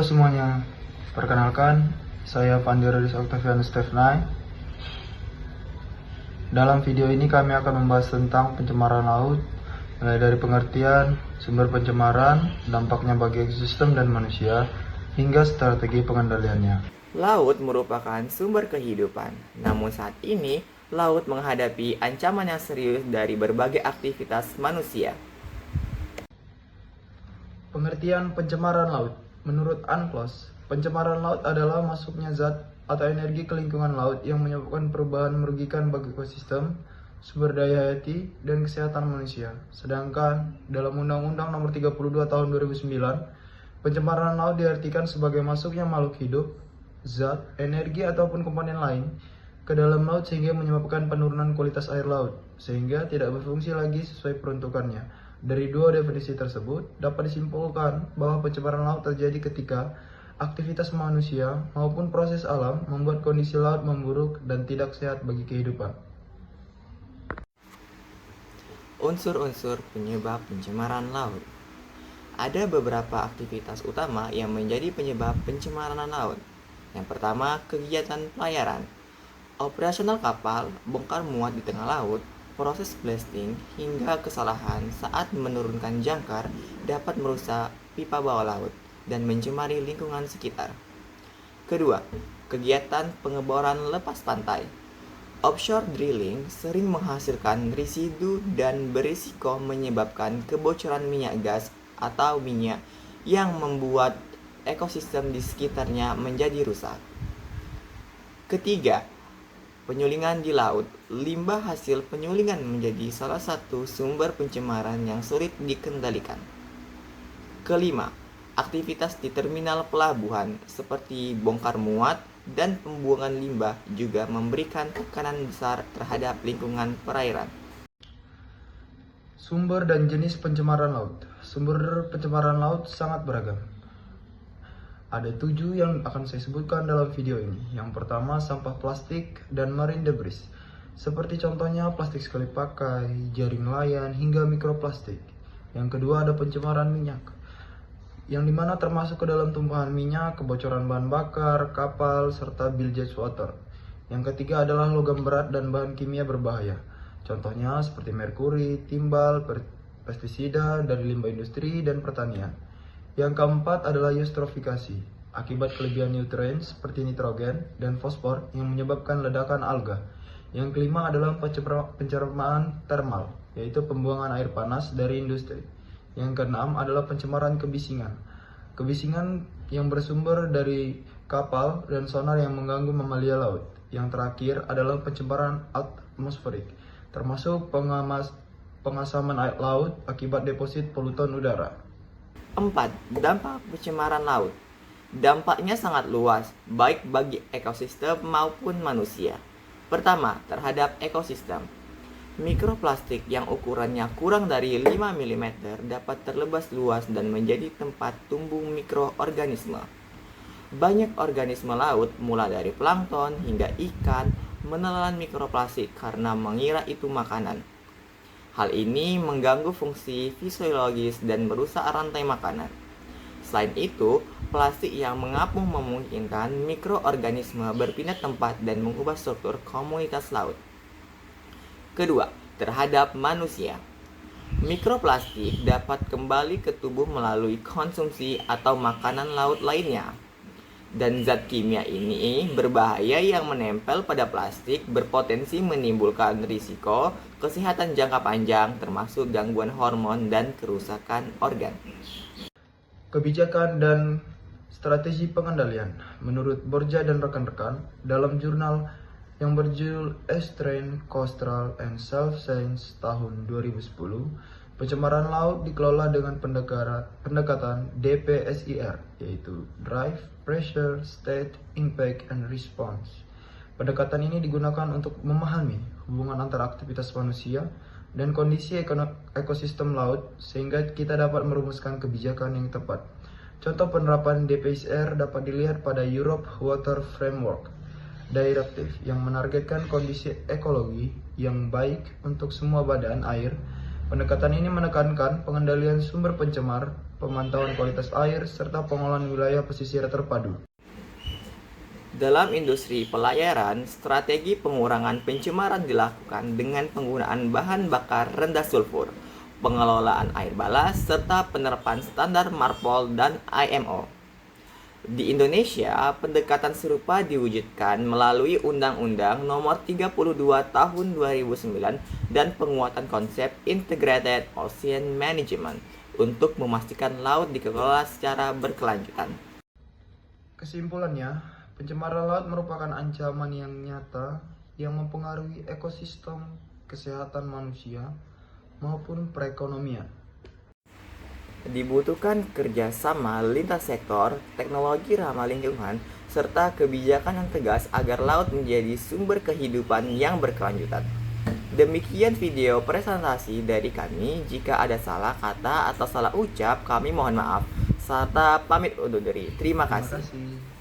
Halo semuanya, perkenalkan saya Fandi Rodis Octavianus Stefnai. Dalam video ini kami akan membahas tentang pencemaran laut, mulai dari pengertian, sumber pencemaran, dampaknya bagi ekosistem dan manusia, hingga strategi pengendaliannya. Laut merupakan sumber kehidupan, namun saat ini laut menghadapi ancaman yang serius dari berbagai aktivitas manusia. Pengertian pencemaran laut. Menurut UNCLOS, pencemaran laut adalah masuknya zat atau energi ke lingkungan laut yang menyebabkan perubahan merugikan bagi ekosistem, sumber daya hayati, dan kesehatan manusia. Sedangkan dalam Undang-Undang Nomor 32 Tahun 2009, pencemaran laut diartikan sebagai masuknya makhluk hidup, zat, energi, ataupun komponen lain ke dalam laut sehingga menyebabkan penurunan kualitas air laut, sehingga tidak berfungsi lagi sesuai peruntukannya. Dari dua definisi tersebut, dapat disimpulkan bahwa pencemaran laut terjadi ketika aktivitas manusia maupun proses alam membuat kondisi laut memburuk dan tidak sehat bagi kehidupan. Unsur-unsur penyebab pencemaran laut. Ada beberapa aktivitas utama yang menjadi penyebab pencemaran laut. Yang pertama, kegiatan pelayaran. Operasional kapal bongkar muat di tengah laut, proses blasting, hingga kesalahan saat menurunkan jangkar dapat merusak pipa bawah laut dan mencemari lingkungan sekitar. Kedua, kegiatan pengeboran lepas pantai. Offshore drilling sering menghasilkan residu dan berisiko menyebabkan kebocoran minyak gas atau minyak yang membuat ekosistem di sekitarnya menjadi rusak. Ketiga, penyulingan di laut. Limbah hasil penyulingan menjadi salah satu sumber pencemaran yang sulit dikendalikan. Kelima, aktivitas di terminal pelabuhan seperti bongkar muat dan pembuangan limbah juga memberikan tekanan besar terhadap lingkungan perairan. Sumber dan jenis pencemaran laut. Sumber pencemaran laut sangat beragam. Ada 7 yang akan saya sebutkan dalam video ini. Yang pertama, sampah plastik dan marine debris. Seperti contohnya plastik sekali pakai, jaring nelayan, hingga mikroplastik. Yang kedua, ada pencemaran minyak, yang dimana termasuk ke dalam tumpahan minyak, kebocoran bahan bakar, kapal, serta bilge water. Yang ketiga adalah logam berat dan bahan kimia berbahaya. Contohnya seperti merkuri, timbal, pestisida dari limbah industri dan pertanian. Yang keempat adalah eustrofikasi, akibat kelebihan nutrien seperti nitrogen dan fosfor yang menyebabkan ledakan alga. Yang kelima adalah pencemaran termal, yaitu pembuangan air panas dari industri. Yang keenam adalah pencemaran kebisingan. Kebisingan yang bersumber dari kapal dan sonar yang mengganggu mamalia laut. Yang terakhir adalah pencemaran atmosferik, termasuk pengasaman air laut akibat deposit polutan udara. 4. Dampak pencemaran laut. Dampaknya sangat luas, baik bagi ekosistem maupun manusia. Pertama, terhadap ekosistem. Mikroplastik yang ukurannya kurang dari 5 mm dapat terlebas luas dan menjadi tempat tumbuh mikroorganisme. Banyak organisme laut, mulai dari plankton hingga ikan, menelan mikroplastik karena mengira itu makanan. Hal ini mengganggu fungsi fisiologis dan merusak rantai makanan. Selain itu, plastik yang mengapung memungkinkan mikroorganisme berpindah tempat dan mengubah struktur komunitas laut. Kedua, terhadap manusia. Mikroplastik dapat kembali ke tubuh melalui konsumsi atau makanan laut lainnya. Dan zat kimia ini berbahaya yang menempel pada plastik berpotensi menimbulkan risiko kesehatan jangka panjang termasuk gangguan hormon dan kerusakan organ. Kebijakan dan strategi pengendalian. Menurut Borja dan rekan-rekan, dalam jurnal yang berjudul Strain Coastal and Self Science tahun 2010, pencemaran laut dikelola dengan pendekatan DPSIR, yaitu Drive, Pressure, State, Impact, and Response. Pendekatan ini digunakan untuk memahami hubungan antara aktivitas manusia dan kondisi ekosistem laut sehingga kita dapat merumuskan kebijakan yang tepat. Contoh penerapan DPSIR dapat dilihat pada Europe Water Framework Directive yang menargetkan kondisi ekologi yang baik untuk semua badan air. Pendekatan ini menekankan pengendalian sumber pencemar, pemantauan kualitas air, serta pengolahan wilayah pesisir terpadu. Dalam industri pelayaran, strategi pengurangan pencemaran dilakukan dengan penggunaan bahan bakar rendah sulfur, pengelolaan air balas, serta penerapan standar MARPOL dan IMO. Di Indonesia, pendekatan serupa diwujudkan melalui Undang-Undang Nomor 32 Tahun 2009 dan penguatan konsep Integrated Ocean Management untuk memastikan laut dikelola secara berkelanjutan. Kesimpulannya, pencemaran laut merupakan ancaman yang nyata yang mempengaruhi ekosistem, kesehatan manusia, maupun perekonomian. Dibutuhkan kerjasama lintas sektor, teknologi ramah lingkungan, serta kebijakan yang tegas agar laut menjadi sumber kehidupan yang berkelanjutan. Demikian video presentasi dari kami. Jika ada salah kata atau salah ucap, kami mohon maaf. Serta pamit undur diri. Terima kasih. Terima kasih.